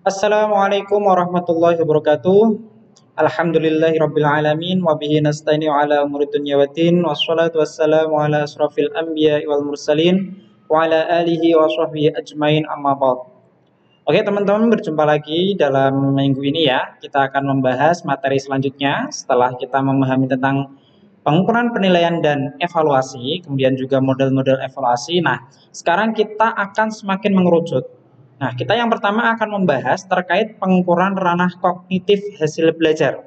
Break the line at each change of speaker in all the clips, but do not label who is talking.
Assalamualaikum warahmatullahi wabarakatuh. Alhamdulillahirabbil alamin wa bihi nasta'inu ala umuri dunya waddin wassalatu wassalamu ala asrofil anbiya'i wal mursalin wa ala alihi wa sahbihi ajmain amma ba'd. Oke, teman-teman, berjumpa lagi dalam minggu ini ya. Kita akan membahas materi selanjutnya setelah kita memahami tentang pengukuran penilaian dan evaluasi, kemudian juga model-model evaluasi. Nah, sekarang kita akan semakin mengerucut. Nah, kita yang pertama akan membahas terkait pengukuran ranah kognitif hasil belajar.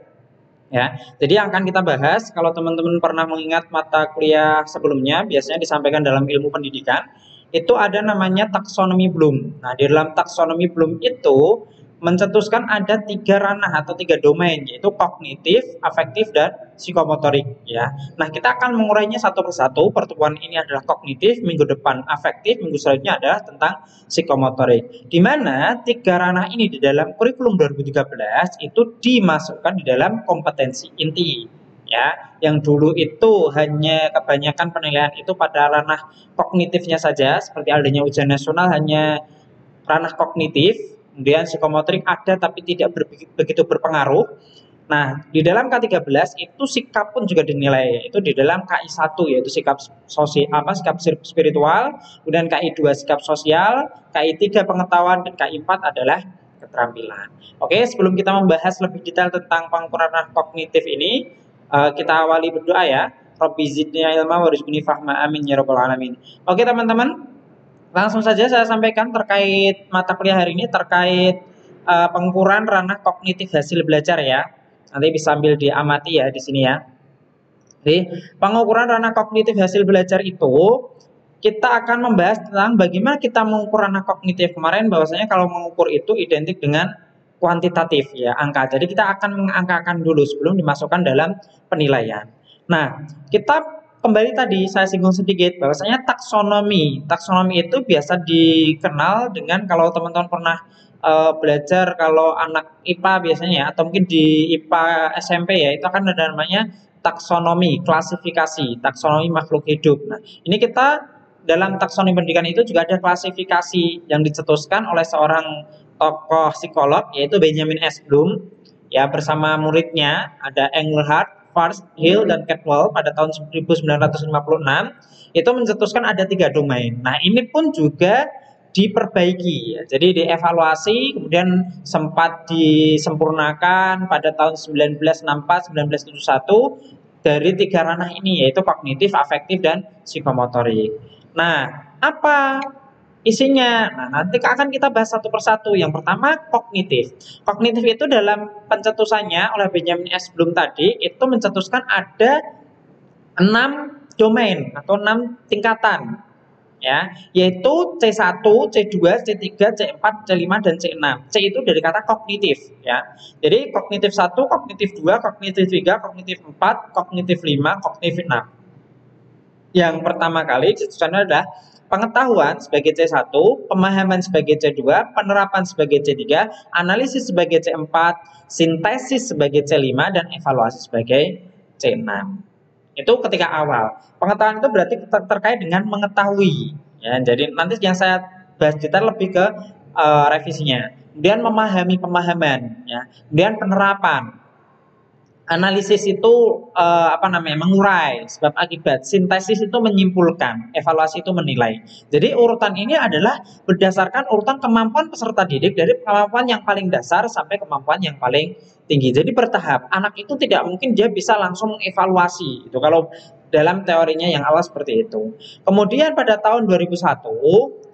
Ya, jadi yang akan kita bahas, kalau teman-teman pernah mengingat mata kuliah sebelumnya, biasanya disampaikan dalam ilmu pendidikan, itu ada namanya taksonomi Bloom. Nah, di dalam taksonomi Bloom itu mencetuskan ada tiga ranah atau tiga domain, yaitu kognitif, afektif, dan psikomotorik. Ya, nah kita akan mengurainya satu persatu. Pertemuan ini adalah kognitif, minggu depan afektif, minggu selanjutnya adalah tentang psikomotorik. Di mana tiga ranah ini di dalam kurikulum 2013 itu dimasukkan di dalam kompetensi inti. Ya, yang dulu itu hanya kebanyakan penilaian itu pada ranah kognitifnya saja, seperti adanya ujian nasional hanya ranah kognitif, kemudian psikomotorik ada tapi tidak begitu berpengaruh. Nah, di dalam K13 itu sikap pun juga dinilai, itu di dalam KI1 yaitu sikap sosial sikap spiritual, kemudian KI2 sikap sosial, KI3 pengetahuan, dan KI4 adalah keterampilan. Oke, sebelum kita membahas lebih detail tentang pengukuran kognitif ini, kita awali berdoa ya. Rabbi zidni ilma warzuqni fahma amin ya rabbal alamin. Oke, teman-teman, langsung saja saya sampaikan terkait mata kuliah hari ini terkait pengukuran ranah kognitif hasil belajar ya. Nanti bisa sambil diamati ya di sini ya. Jadi, pengukuran ranah kognitif hasil belajar itu kita akan membahas tentang bagaimana kita mengukur ranah kognitif. Kemarin bahwasanya kalau mengukur itu identik dengan kuantitatif ya, angka. Jadi kita akan mengangkakan dulu sebelum dimasukkan dalam penilaian. Nah, kita kembali tadi saya singgung sedikit bahwasanya taksonomi. Taksonomi itu biasa dikenal dengan, kalau teman-teman pernah belajar, kalau anak IPA biasanya ya, atau mungkin di IPA SMP ya, itu akan ada namanya taksonomi, klasifikasi, taksonomi makhluk hidup. Nah, ini kita dalam taksonomi pendidikan itu juga ada klasifikasi yang dicetuskan oleh seorang tokoh psikolog yaitu Benjamin S. Bloom ya, bersama muridnya ada Engelhardt, Fars, Hill, dan Cadwell pada tahun 1956 itu mencetuskan ada tiga domain. Nah, ini pun juga diperbaiki ya. Jadi dievaluasi, kemudian sempat disempurnakan pada tahun 1964 1971 dari tiga ranah ini, yaitu kognitif, afektif, dan psikomotorik. Nah, apa isinya? Nah, nanti akan kita bahas satu persatu. Yang pertama, kognitif. Kognitif itu dalam pencetusannya oleh Benjamin S. Bloom tadi, itu mencetuskan ada 6 domain atau 6 tingkatan. Ya, yaitu C1, C2, C3, C4, C5, dan C6. C itu dari kata kognitif ya. Jadi kognitif 1, kognitif 2, kognitif 3, kognitif 4, kognitif 5, kognitif 6. Yang pertama kali dicetuskan adalah pengetahuan sebagai C1, pemahaman sebagai C2, penerapan sebagai C3, analisis sebagai C4, sintesis sebagai C5, dan evaluasi sebagai C6. Itu ketika awal. Pengetahuan itu berarti terkait dengan mengetahui. Ya, jadi nanti yang saya bahas detail lebih ke revisinya. Kemudian memahami pemahaman. Ya. Kemudian penerapan. Analisis itu mengurai sebab akibat. Sintesis itu menyimpulkan, evaluasi itu menilai. Jadi urutan ini adalah berdasarkan urutan kemampuan peserta didik dari kemampuan yang paling dasar sampai kemampuan yang paling tinggi. Jadi bertahap. Anak itu tidak mungkin dia bisa langsung mengevaluasi. Itu kalau dalam teorinya yang awal seperti itu. Kemudian pada tahun 2001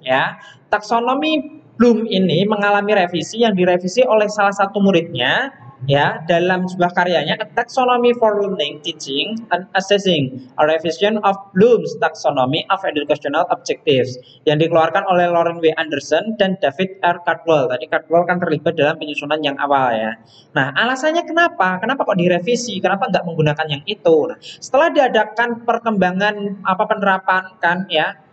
ya, taksonomi Bloom ini mengalami revisi yang direvisi oleh salah satu muridnya ya dalam sebuah karyanya A Taxonomy for Learning, Teaching and Assessing, a Revision of Bloom's Taxonomy of Educational Objectives yang dikeluarkan oleh Lauren W. Anderson dan David R. Cadwell. Tadi Cadwell kan terlibat dalam penyusunan yang awal ya. Nah, alasannya kenapa? Kenapa kok direvisi? Kenapa nggak menggunakan yang itu? Nah, setelah diadakan perkembangan penerapan kan ya,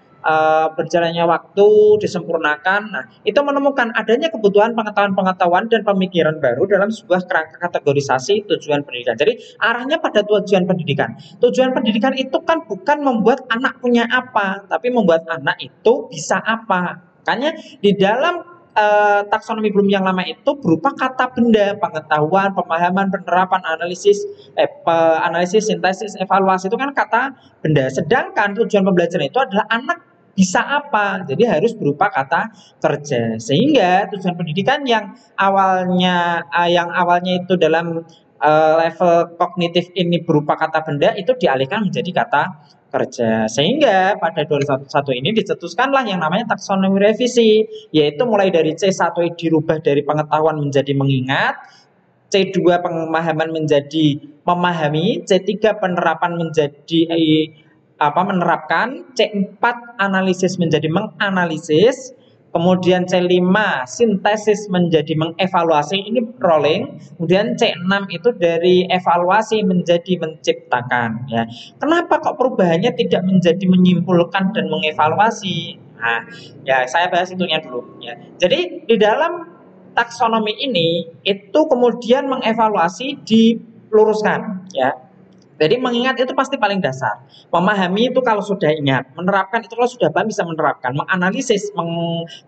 berjalannya waktu disempurnakan. Nah, itu menemukan adanya kebutuhan pengetahuan-pengetahuan dan pemikiran baru dalam sebuah kerangka kategorisasi tujuan pendidikan. Jadi arahnya pada tujuan pendidikan. Tujuan pendidikan itu kan bukan membuat anak punya apa, tapi membuat anak itu bisa apa. Makanya di dalam taksonomi Bloom yang lama itu berupa kata benda, pengetahuan, pemahaman, penerapan, analisis, sintesis, evaluasi itu kan kata benda. Sedangkan tujuan pembelajaran itu adalah anak bisa apa, jadi harus berupa kata kerja. Sehingga tujuan pendidikan yang awalnya itu dalam level kognitif ini berupa kata benda itu dialihkan menjadi kata kerja. Sehingga pada 2001 ini dicetuskanlah yang namanya taksonomi revisi, yaitu mulai dari C1 dirubah dari pengetahuan menjadi mengingat, C2 pemahaman menjadi memahami, C3 penerapan menjadi menerapkan, C4 analisis menjadi menganalisis, kemudian C5 sintesis menjadi mengevaluasi, ini rolling. Kemudian C6 itu dari evaluasi menjadi menciptakan, ya. Kenapa kok perubahannya tidak menjadi menyimpulkan dan mengevaluasi? Nah, ya saya bahas itunya dulu, ya. Jadi di dalam taksonomi ini itu kemudian mengevaluasi diluruskan, ya. Jadi mengingat itu pasti paling dasar. Memahami itu kalau sudah ingat, menerapkan itu kalau sudah paham bisa menerapkan, menganalisis,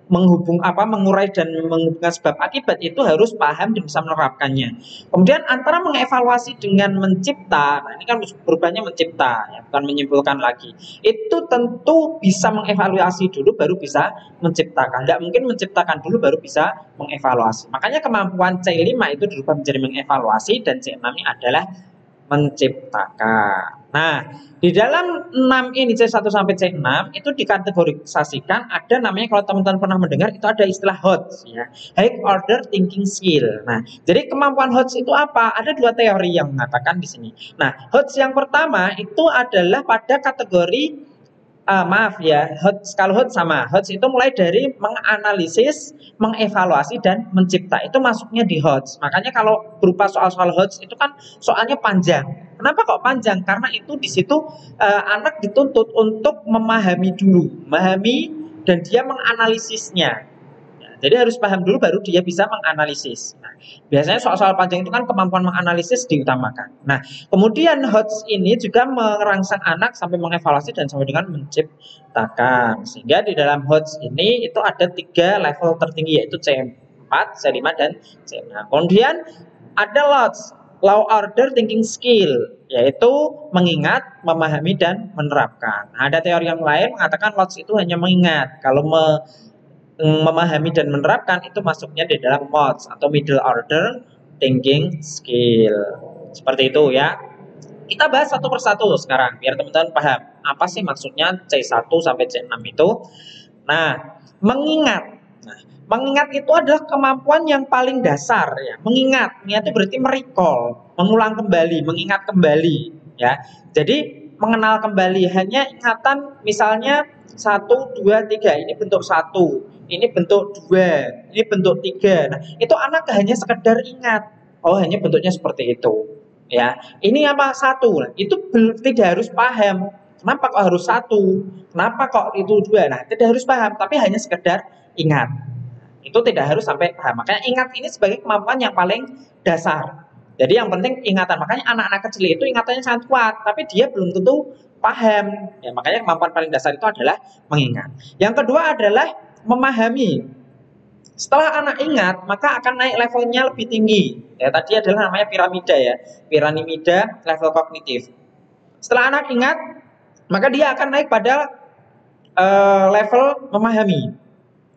mengurai dan menghubungkan sebab akibat itu harus paham dan bisa menerapkannya. Kemudian antara mengevaluasi dengan mencipta, nah ini kan berubahnya mencipta, ya, bukan menyimpulkan lagi. Itu tentu bisa mengevaluasi dulu baru bisa menciptakan. Tidak mungkin menciptakan dulu baru bisa mengevaluasi. Makanya kemampuan C5 itu dirubah menjadi mengevaluasi dan C6 ini adalah menciptakan. Nah, di dalam 6 ini C1 sampai C6 itu dikategorisasikan ada namanya, kalau teman-teman pernah mendengar itu ada istilah HOTS, ya, High Order Thinking Skill. Nah, jadi kemampuan HOTS itu apa? Ada dua teori yang mengatakan di sini. Nah, HOTS yang pertama itu adalah pada kategori kalau HOTS sama. HOTS itu mulai dari menganalisis, mengevaluasi, dan mencipta. Itu masuknya di HOTS. Makanya kalau berupa soal-soal HOTS itu kan soalnya panjang. Kenapa kok panjang? Karena itu di situ anak dituntut untuk memahami dulu, memahami dan dia menganalisisnya. Jadi harus paham dulu baru dia bisa menganalisis. Nah, biasanya soal-soal panjang itu kan kemampuan menganalisis diutamakan. Nah, kemudian HOTS ini juga merangsang anak sampai mengevaluasi dan sampai dengan menciptakan. Sehingga di dalam HOTS ini itu ada 3 level tertinggi, yaitu C4, C5, dan C6. Kemudian ada LOTS, Low Order Thinking Skill, yaitu mengingat, memahami, dan menerapkan. Nah, ada teori yang lain mengatakan LOTS itu hanya mengingat. Kalau memahami dan menerapkan itu masuknya di dalam MODS atau Middle Order Thinking Skill. Seperti itu, ya. Kita bahas satu persatu sekarang biar teman-teman paham apa sih maksudnya C1 sampai C6 itu. Nah, mengingat. Nah, mengingat itu adalah kemampuan yang paling dasar, ya. Mengingat itu berarti merecall, mengulang kembali, mengingat kembali, ya. Jadi mengenal kembali, hanya ingatan misalnya 1, 2, 3, ini bentuk 1, ini bentuk 2, ini bentuk 3. Nah, itu anak hanya sekedar ingat. Oh, hanya bentuknya seperti itu. Ya, ini apa 1? Nah, itu tidak harus paham. Kenapa kok harus 1? Kenapa kok itu 2? Nah, tidak harus paham, tapi hanya sekedar ingat. Itu tidak harus sampai paham. Makanya ingat ini sebagai kemampuan yang paling dasar. Jadi yang penting ingatan. Makanya anak-anak kecil itu ingatannya sangat kuat, tapi dia belum tentu paham. Ya, makanya kemampuan paling dasar itu adalah mengingat. Yang kedua adalah memahami. Setelah anak ingat, maka akan naik levelnya lebih tinggi. Ya, tadi adalah namanya piramida, ya. Piramida level kognitif. Setelah anak ingat, maka dia akan naik pada level memahami.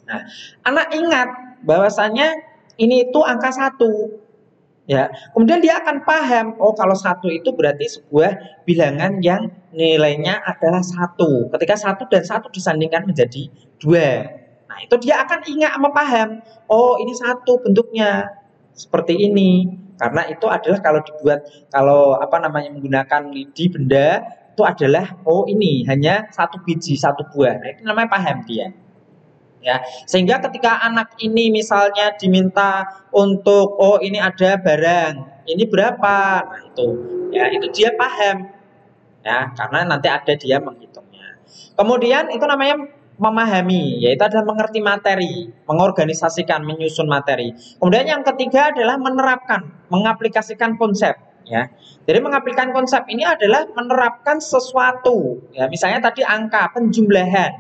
Nah, anak ingat bahwasanya ini itu angka 1. Ya, kemudian dia akan paham, oh kalau 1 itu berarti sebuah bilangan yang nilainya adalah 1. Ketika 1 dan 1 disandingkan menjadi 2. Nah, itu dia akan ingat paham. Oh, ini 1 bentuknya seperti ini. Karena itu adalah kalau menggunakan lidi benda itu adalah, oh ini hanya 1 biji, 1 buah. Nah, itu namanya paham dia. Ya, sehingga ketika anak ini misalnya diminta untuk, oh ini ada barang, ini berapa, nah itu, ya itu dia paham, ya karena nanti ada dia menghitungnya. Kemudian itu namanya memahami, yaitu adalah mengerti materi, mengorganisasikan, menyusun materi. Kemudian yang ketiga adalah menerapkan, mengaplikasikan konsep. Ya, jadi mengaplikasikan konsep ini adalah menerapkan sesuatu. Ya, misalnya tadi angka penjumlahan,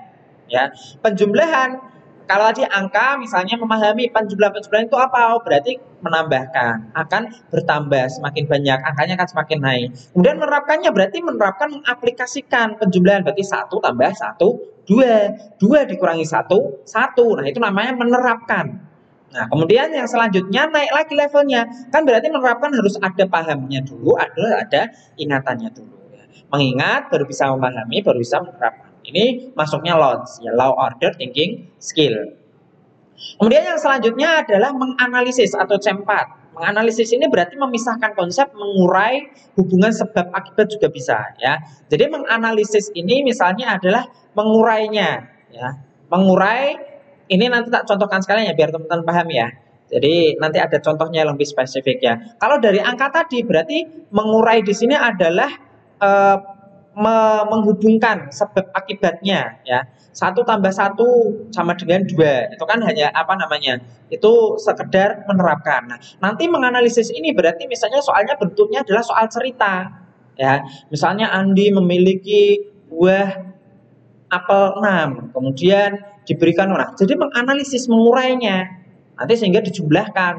ya penjumlahan. Kalau tadi angka misalnya memahami penjumlahan-penjumlahan itu apa? Oh, berarti menambahkan, akan bertambah semakin banyak, angkanya akan semakin naik. Kemudian menerapkannya berarti menerapkan mengaplikasikan penjumlahan, berarti 1 tambah 1, 2, 2 dikurangi 1, 1. Nah, itu namanya menerapkan. Nah, kemudian yang selanjutnya naik lagi levelnya. Kan berarti menerapkan harus ada pahamnya dulu, ada ingatannya dulu. Mengingat baru bisa memahami, baru bisa menerapkan. Ini masuknya LOTS, ya low order thinking skill. Kemudian yang selanjutnya adalah menganalisis atau C4. Menganalisis ini berarti memisahkan konsep, mengurai hubungan sebab akibat juga bisa, ya. Jadi menganalisis ini misalnya adalah mengurainya, ya. Mengurai ini nanti tak contohkan sekalian ya biar teman-teman paham ya. Jadi nanti ada contohnya yang lebih spesifik ya. Kalau dari angka tadi berarti mengurai di sini adalah eh, menghubungkan sebab akibatnya ya. 1 tambah 1 sama dengan 2. Itu kan hanya apa namanya? Itu sekedar menerapkan. Nah, nanti menganalisis ini berarti misalnya soalnya bentuknya adalah soal cerita. Ya, misalnya Andi memiliki buah apel 6, kemudian diberikan orang. Jadi menganalisis, mengurainya. Nanti sehingga dijumlahkan.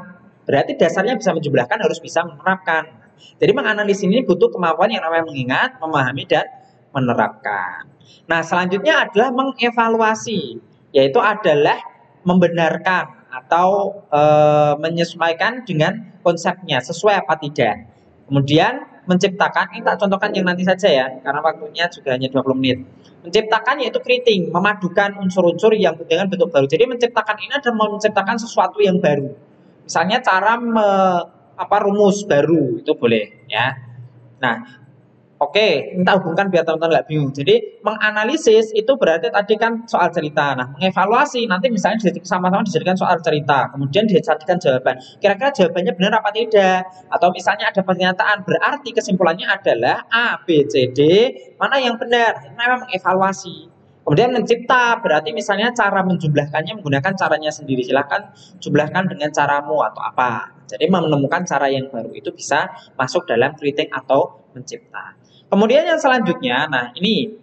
Berarti dasarnya bisa menjumlahkan, harus bisa menerapkan. Jadi menganalisis ini butuh kemampuan yang namanya mengingat, memahami, dan menerapkan. Nah, selanjutnya adalah mengevaluasi, yaitu adalah membenarkan atau menyesuaikan dengan konsepnya, sesuai apa tidak. Kemudian menciptakan, ini tak contohkan yang nanti saja ya, karena waktunya juga hanya 20 menit. Menciptakan yaitu creating, memadukan unsur-unsur yang dengan bentuk baru. Jadi menciptakan ini adalah menciptakan sesuatu yang baru. Misalnya cara rumus baru itu boleh ya. Nah, oke, kita hubungkan biar teman-teman nggak bingung. Jadi menganalisis itu berarti tadi kan soal cerita. Nah, mengevaluasi nanti misalnya sama-sama dijadikan soal cerita, kemudian dijadikan jawaban. Kira-kira jawabannya benar apa tidak? Atau misalnya ada pernyataan, berarti kesimpulannya adalah A, B, C, D. Mana yang benar? Ini memang mengevaluasi. Kemudian mencipta berarti misalnya cara menjumlahkannya menggunakan caranya sendiri. Silahkan jumlahkan dengan caramu atau apa. Jadi menemukan cara yang baru itu bisa masuk dalam kritik atau mencipta. Kemudian yang selanjutnya, nah ini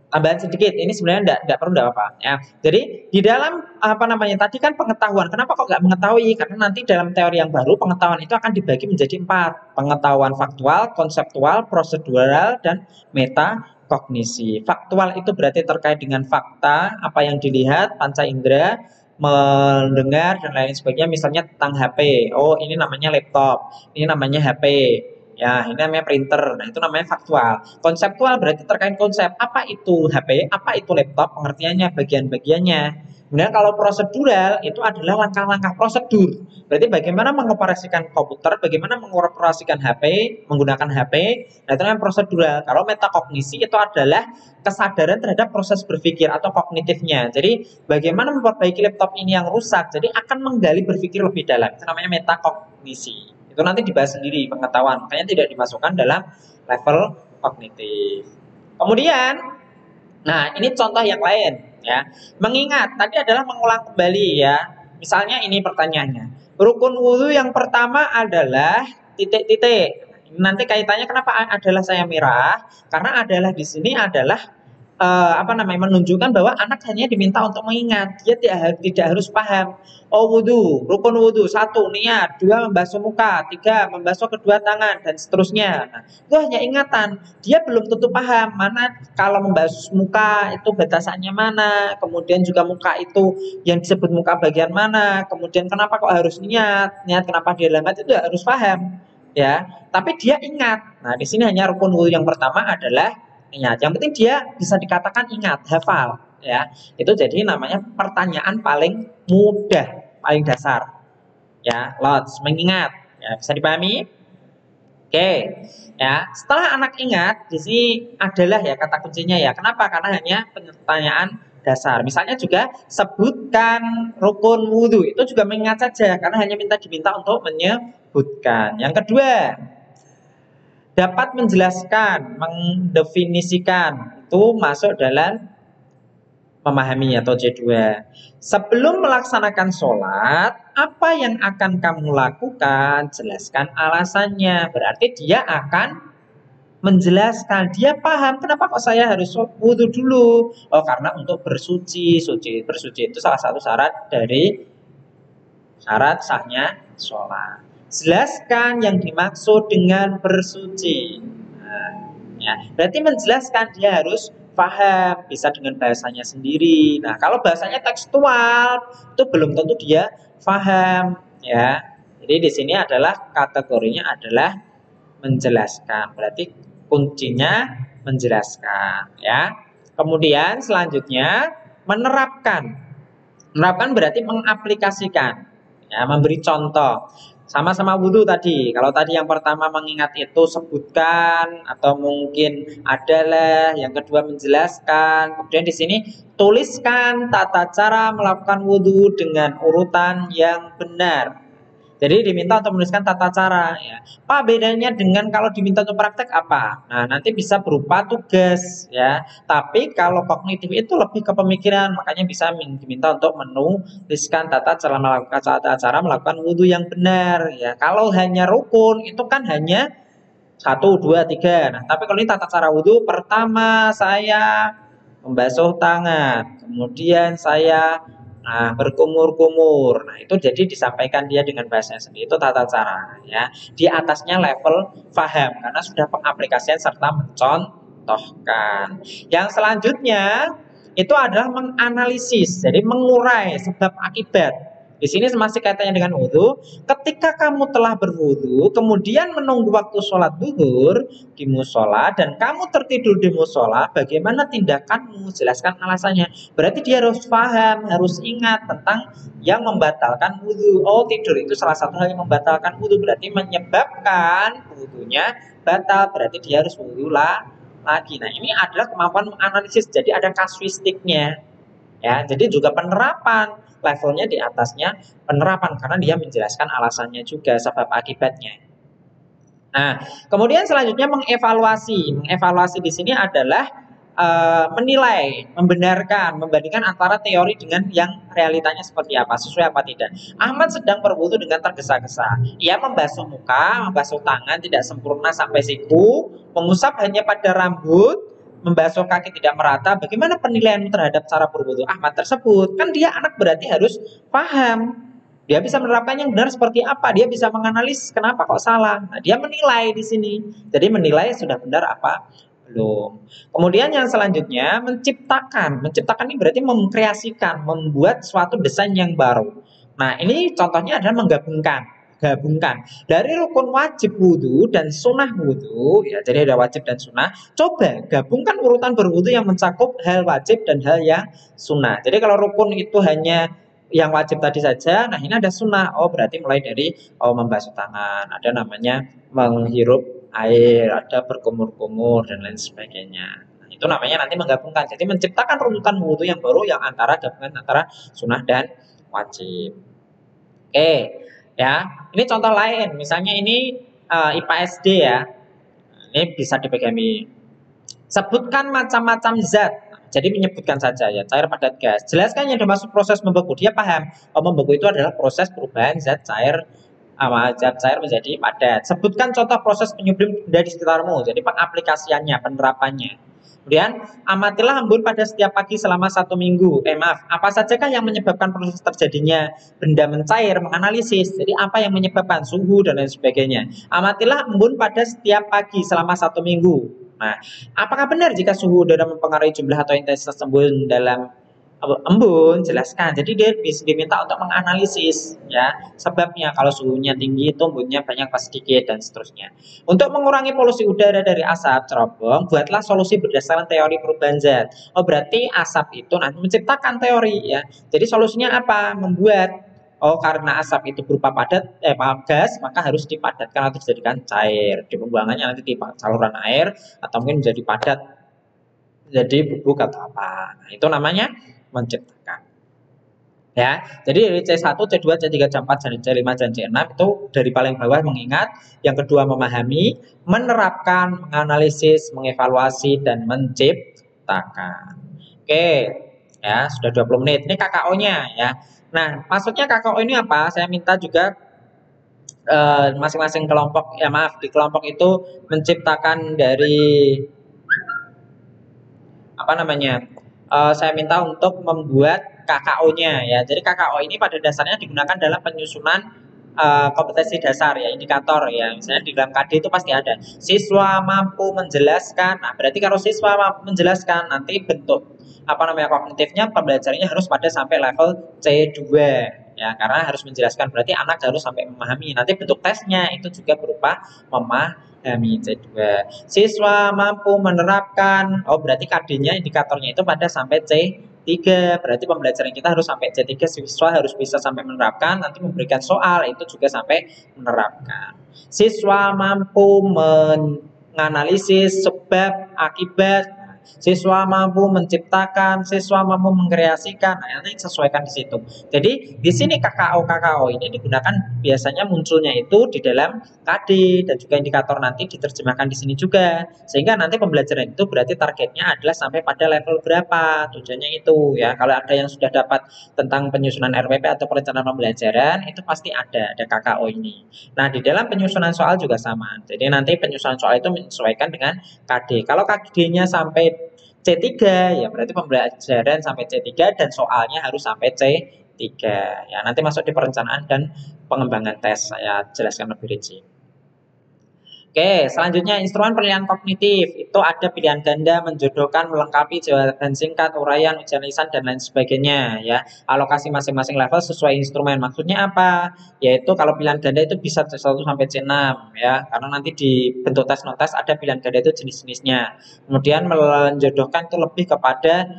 tambahan sedikit, ini sebenarnya enggak perlu enggak apa ya. Jadi di dalam apa namanya tadi kan pengetahuan, kenapa kok nggak mengetahui? Karena nanti dalam teori yang baru pengetahuan itu akan dibagi menjadi 4, pengetahuan faktual, konseptual, prosedural, dan metakognisi. Faktual itu berarti terkait dengan fakta, apa yang dilihat, panca indera, mendengar dan lain sebagainya, misalnya tentang HP. Oh, ini namanya laptop, ini namanya HP. Ya, ini namanya printer. Nah, itu namanya faktual. Konseptual berarti terkait konsep. Apa itu HP? Apa itu laptop? Pengertiannya, bagian-bagiannya. Kemudian kalau prosedural itu adalah langkah-langkah prosedur. Berarti bagaimana mengoperasikan komputer, bagaimana mengoperasikan HP, menggunakan HP. Nah, itu namanya prosedural. Kalau metakognisi itu adalah kesadaran terhadap proses berpikir atau kognitifnya. Jadi, bagaimana memperbaiki laptop ini yang rusak. Jadi, akan menggali berpikir lebih dalam. Itu namanya metakognisi. Itu nanti dibahas sendiri pengetahuan, makanya tidak dimasukkan dalam level kognitif. Kemudian, nah ini contoh yang lain ya. Mengingat tadi adalah mengulang kembali ya. Misalnya ini pertanyaannya. Rukun wudhu yang pertama adalah titik-titik. Nanti kaitannya kenapa adalah saya merah? Karena adalah di sini adalah menunjukkan bahwa anak hanya diminta untuk mengingat, dia tidak harus paham. Oh, wudhu, rukun wudhu 1 niat, 2 membasuh muka, 3 membasuh kedua tangan, dan seterusnya. Nah, itu hanya ingatan, dia belum tentu paham mana kalau membasuh muka itu batasannya mana, kemudian juga muka itu yang disebut muka bagian mana, kemudian kenapa kok harus niat kenapa dia lambat, itu harus paham ya, tapi dia ingat. Nah, di sini hanya rukun wudhu yang pertama adalah ingat. Yang penting dia bisa dikatakan ingat, hafal ya. Itu jadi namanya pertanyaan paling mudah, paling dasar. Ya, lots, mengingat. Ya, bisa dipahami? Oke. Ya, setelah anak ingat, di sini adalah ya kata kuncinya ya. Kenapa? Karena hanya pertanyaan dasar. Misalnya juga sebutkan rukun wudhu, itu juga mengingat saja karena hanya diminta untuk menyebutkan. Yang kedua, dapat menjelaskan, mendefinisikan, itu masuk dalam memahami atau C2. Sebelum melaksanakan sholat, apa yang akan kamu lakukan? Jelaskan alasannya. Berarti dia akan menjelaskan. Dia paham kenapa kok saya harus wudhu dulu. Oh, karena untuk bersuci. Bersuci itu salah satu syarat dari syarat sahnya sholat. Jelaskan yang dimaksud dengan bersuci. Nah, ya, berarti menjelaskan dia harus paham, bisa dengan bahasanya sendiri. Nah, kalau bahasanya tekstual itu belum tentu dia paham, ya. Jadi di sini adalah kategorinya adalah menjelaskan. Berarti kuncinya menjelaskan, ya. Kemudian selanjutnya menerapkan. Menerapkan berarti mengaplikasikan, ya, memberi contoh. Sama-sama wudhu tadi. Kalau tadi yang pertama mengingat itu sebutkan atau mungkin adalah, yang kedua menjelaskan. Kemudian di sini tuliskan tata cara melakukan wudhu dengan urutan yang benar. Jadi diminta untuk menuliskan tata cara, ya. Pak, bedanya dengan kalau diminta untuk praktek apa? Nah, nanti bisa berupa tugas, ya. Tapi kalau kognitif itu lebih ke pemikiran, makanya bisa diminta untuk menuliskan tata cara melakukan wudhu yang benar, ya. Kalau hanya rukun itu kan hanya 1, 2, 3. Nah, tapi kalau ini tata cara wudhu, pertama saya membasuh tangan, kemudian saya berkumur-kumur. Nah, itu jadi disampaikan dia dengan bahasanya sendiri. Itu tata cara, ya. Di atasnya level faham karena sudah pengaplikasian serta mencontohkan. Yang selanjutnya itu adalah menganalisis, jadi mengurai sebab akibat. Di sini masih kaitannya dengan wudhu. Ketika kamu telah berwudhu, kemudian menunggu waktu sholat duhur di musola dan kamu tertidur di musola, bagaimana tindakanmu? Jelaskan alasannya. Berarti dia harus paham, harus ingat tentang yang membatalkan wudhu. Oh, tidur itu salah satu hal yang membatalkan wudhu, berarti menyebabkan wudhunya batal, berarti dia harus wudhu lagi. Nah, ini adalah kemampuan menganalisis. Jadi ada kasuistiknya, ya. Jadi juga penerapan, levelnya di atasnya penerapan karena dia menjelaskan alasannya juga, sebab akibatnya. Nah, kemudian selanjutnya mengevaluasi. Mengevaluasi di sini adalah menilai, membenarkan, membandingkan antara teori dengan yang realitanya seperti apa, sesuai apa tidak. Ahmad sedang berwudu dengan tergesa-gesa. Ia membasuh muka, membasuh tangan tidak sempurna sampai siku, mengusap hanya pada rambut, membasuh kaki tidak merata. Bagaimana penilaian terhadap cara berwudu Ahmad tersebut? Kan dia anak, berarti harus paham. Dia bisa menerapkan yang benar seperti apa, dia bisa menganalisis kenapa kok salah. Nah, dia menilai di sini. Jadi menilai sudah benar apa belum. Kemudian yang selanjutnya menciptakan. Menciptakan ini berarti mengkreasikan, membuat suatu desain yang baru. Nah, ini contohnya adalah menggabungkan. Gabungkan dari rukun wajib wudhu dan sunnah wudhu, ya. Jadi ada wajib dan sunnah. Coba gabungkan urutan berwudhu yang mencakup hal wajib dan hal yang sunnah. Jadi kalau rukun itu hanya yang wajib tadi saja, nah ini ada sunnah. Oh, berarti mulai dari membasuh tangan, ada namanya menghirup air, ada berkumur-kumur dan lain sebagainya. Nah, itu namanya nanti menggabungkan. Jadi menciptakan runutan wudhu yang baru yang antara gabungan antara sunnah dan wajib. Oke, ya. Ini contoh lain. Misalnya ini IPA SD, ya. Ini bisa dipahami. Sebutkan macam-macam zat. Jadi menyebutkan saja, ya, cair, padat, gas. Jelaskan yang termasuk proses membeku. Dia paham. Membeku itu adalah proses perubahan zat cair menjadi padat. Sebutkan contoh proses penyublim benda di sekitarmu. Jadi pengaplikasiannya, penerapannya. Kemudian amatilah embun pada setiap pagi selama 1 minggu. Apa sajakah yang menyebabkan proses terjadinya benda mencair? Menganalisis. Jadi apa yang menyebabkan suhu dan lain sebagainya. Amatilah embun pada setiap pagi selama 1 minggu. Nah, apakah benar jika suhu udara mempengaruhi jumlah atau intensitas embun dalam embun? Jelaskan. Jadi dia diminta untuk menganalisis, ya, sebabnya. Kalau suhunya tinggi itu embunnya banyak pas sedikit dan seterusnya. Untuk mengurangi polusi udara dari asap cerobong, buatlah solusi berdasarkan teori perubahan zat. Oh, berarti asap itu nanti menciptakan teori, ya. Jadi solusinya apa? Membuat karena asap itu berupa gas, maka harus dipadatkan atau dijadikan cair. Di pembuangannya nanti di saluran air atau mungkin menjadi padat, jadi bubuk atau apa. Nah, itu namanya menciptakan. Ya, jadi dari C1, C2, C3, C4, C5, dan C6 itu dari paling bawah mengingat, yang kedua memahami, menerapkan, menganalisis, mengevaluasi, dan menciptakan. Oke, ya, sudah 20 menit. Ini KKO-nya, ya. Nah, maksudnya KKO ini apa? Saya minta juga masing-masing kelompok, ya maaf, di kelompok itu menciptakan dari apa namanya, saya minta untuk membuat KKO-nya ya. Jadi KKO ini pada dasarnya digunakan dalam penyusunan kompetensi dasar ya, indikator ya. Misalnya di dalam KD itu pasti ada siswa mampu menjelaskan. Nah, berarti kalau siswa mampu menjelaskan, nanti bentuk apa namanya kognitifnya, pembelajarannya harus pada sampai level C2 ya, karena harus menjelaskan, berarti anak harus sampai memahami. Nanti bentuk tesnya itu juga berupa memahami C2. Siswa mampu menerapkan, oh berarti KD-nya indikatornya itu pada sampai C3, berarti pembelajaran kita harus sampai C3, siswa harus bisa sampai menerapkan, nanti memberikan soal itu juga sampai menerapkan. Siswa mampu menganalisis sebab akibat, siswa mampu menciptakan, siswa mampu mengkreasikan. Nah, nanti sesuaikan di situ. Jadi di sini KKO ini digunakan biasanya munculnya itu di dalam KD, dan juga indikator nanti diterjemahkan di sini juga. Sehingga nanti pembelajaran itu berarti targetnya adalah sampai pada level berapa, tujuannya itu ya. Kalau ada yang sudah dapat tentang penyusunan RPP atau perencanaan pembelajaran, itu pasti ada KKO ini. Nah, di dalam penyusunan soal juga sama. Jadi nanti penyusunan soal itu menyesuaikan dengan KD. Kalau KD-nya sampai C3 ya berarti pembelajaran sampai C3 dan soalnya harus sampai C3. Ya, nanti masuk di perencanaan dan pengembangan tes saya jelaskan lebih rinci. Oke, selanjutnya instrumen penilaian kognitif. Itu ada pilihan ganda, menjodohkan, melengkapi, jawaban singkat, uraian, ujian lisan, dan lain sebagainya. Ya, alokasi masing-masing level sesuai instrumen. Maksudnya apa? Yaitu kalau pilihan ganda itu bisa C1 sampai C6 ya, karena nanti di bentuk tes notes ada pilihan ganda itu jenis-jenisnya. Kemudian menjodohkan itu lebih kepada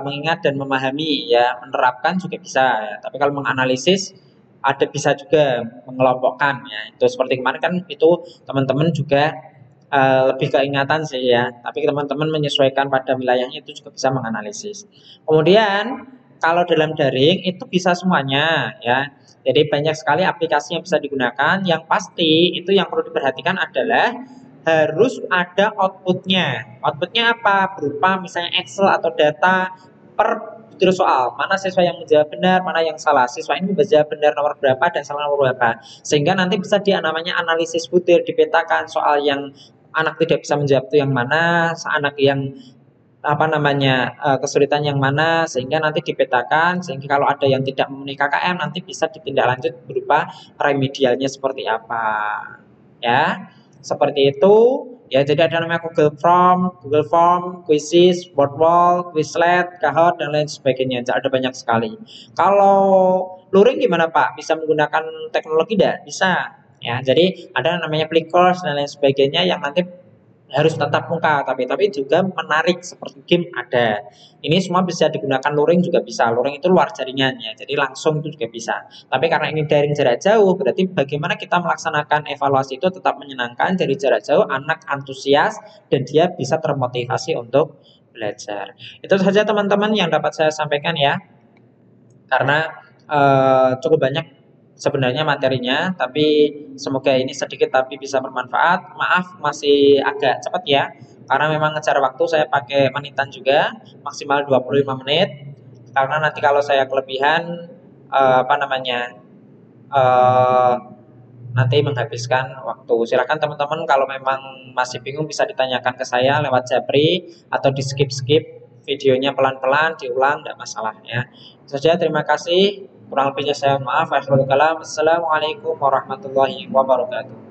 mengingat dan memahami ya, menerapkan juga bisa ya. Tapi kalau menganalisis ada bisa juga mengelompokkan ya, itu seperti kemarin kan itu teman-teman juga lebih keingatan sih ya, tapi teman-teman menyesuaikan pada wilayahnya itu juga bisa menganalisis. Kemudian kalau dalam daring itu bisa semuanya ya, jadi banyak sekali aplikasi yang bisa digunakan. Yang pasti itu yang perlu diperhatikan adalah harus ada outputnya apa, berupa misalnya Excel atau data per butir soal, mana siswa yang menjawab benar, mana yang salah, siswa ini menjawab benar nomor berapa dan salah nomor berapa, sehingga nanti bisa dia namanya analisis butir, dipetakan soal yang anak tidak bisa menjawab itu yang mana, anak yang apa namanya kesulitan yang mana, sehingga nanti dipetakan, sehingga kalau ada yang tidak memenuhi KKM nanti bisa ditindaklanjut berupa remedialnya seperti apa ya, seperti itu ya. Jadi ada namanya Google Form, Quizzes, Boardwalk, Quizlet, Kahoot, dan lain sebagainya. Jadi ada banyak sekali. Kalau luring gimana Pak? Bisa menggunakan teknologi tidak? Bisa ya. Jadi ada namanya Plickers dan lain sebagainya yang nanti harus tatap muka, tapi juga menarik seperti game ada. Ini semua bisa digunakan, luring juga bisa. Luring itu luar jaringan ya, jadi langsung itu juga bisa. Tapi karena ini daring jarak jauh, berarti bagaimana kita melaksanakan evaluasi itu tetap menyenangkan dari jarak jauh, anak antusias dan dia bisa termotivasi untuk belajar. Itu saja teman-teman yang dapat saya sampaikan ya. Karena cukup banyak sebenarnya materinya, tapi semoga ini sedikit tapi bisa bermanfaat. Maaf masih agak cepat ya, karena memang ngejar waktu, saya pakai menitan juga, maksimal 25 menit. Karena nanti kalau saya kelebihan apa namanya nanti menghabiskan waktu. Silakan teman-teman kalau memang masih bingung bisa ditanyakan ke saya lewat Japri atau di skip-skip videonya pelan-pelan, diulang, tidak masalah ya. Itu saja, terima kasih. Kurang lebihnya saya maaf. Assalamualaikum warahmatullahi wabarakatuh.